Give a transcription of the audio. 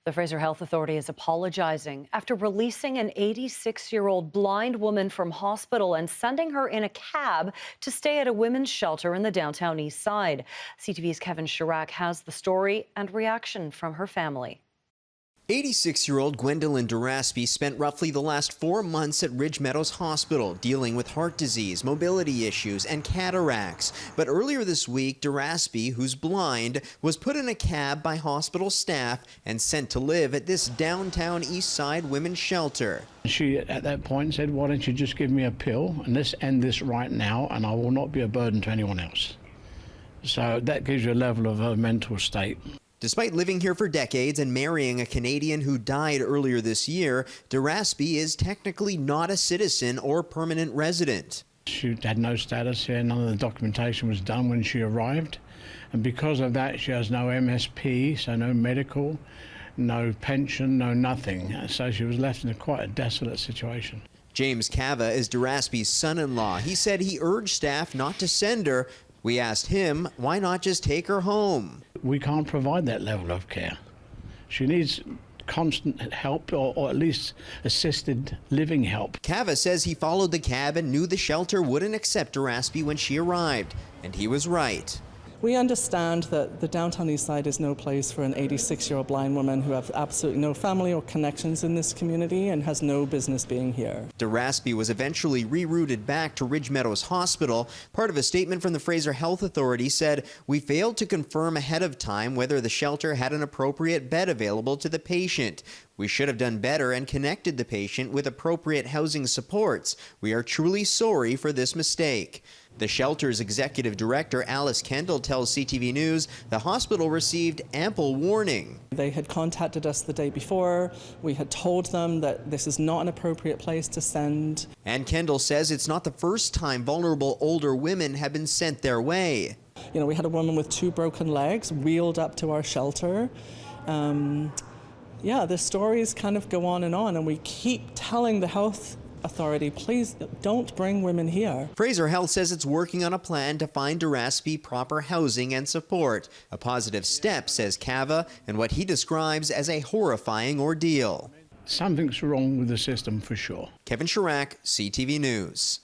The Fraser Health Authority is apologizing after releasing an 86-year-old blind woman from hospital and sending her in a cab to stay at a women's shelter in the Downtown Eastside. CTV's Kevin Chirac has the story and reaction from her family. 86-year-old Gwendolyn Duraspy spent roughly the last 4 months at Ridge Meadows Hospital dealing with heart disease, mobility issues, and cataracts. But earlier this week, Duraspy, who's blind, was put in a cab by hospital staff and sent to live at this Downtown Eastside women's shelter. She, at that point, said, "Why don't you just give me a pill and let's end this right now, and I will not be a burden to anyone else." So that gives you a level of her mental state. Despite living here for decades and marrying a Canadian who died earlier this year, Duraspy is technically not a citizen or permanent resident. She had no status here. None of the documentation was done when she arrived. And because of that, she has no MSP, so no medical, no pension, no nothing. So she was left in quite a desolate situation. James Cava is Duraspy's son-in-law. He said he urged staff not to send her. We asked him, why not just take her home? We can't provide that level of care. She needs constant help or at least assisted living help. Cava says he followed the cab and knew the shelter wouldn't accept Duraspy when she arrived, and he was right. We understand that the Downtown Eastside is no place for an 86-year-old blind woman who has absolutely no family or connections in this community and has no business being here. Duraspy was eventually rerouted back to Ridge Meadows Hospital. Part of a statement from the Fraser Health Authority said, "We failed to confirm ahead of time whether the shelter had an appropriate bed available to the patient. We should have done better and connected the patient with appropriate housing supports. We are truly sorry for this mistake." The shelter's executive director, Alice Kendall, tells CTV News the hospital received ample warning. They had contacted us the day before. We had told them that this is not an appropriate place to send. And Kendall says it's not the first time vulnerable older women have been sent their way. You know, we had a woman with 2 broken legs wheeled up to our shelter. Yeah, the stories kind of go on, and we keep telling the health authority, please don't bring women here. Fraser Health says it's working on a plan to find Duraspy proper housing and support. A positive step, says Cava, and what he describes as a horrifying ordeal. Something's wrong with the system for sure. Kevin Chirac, CTV News.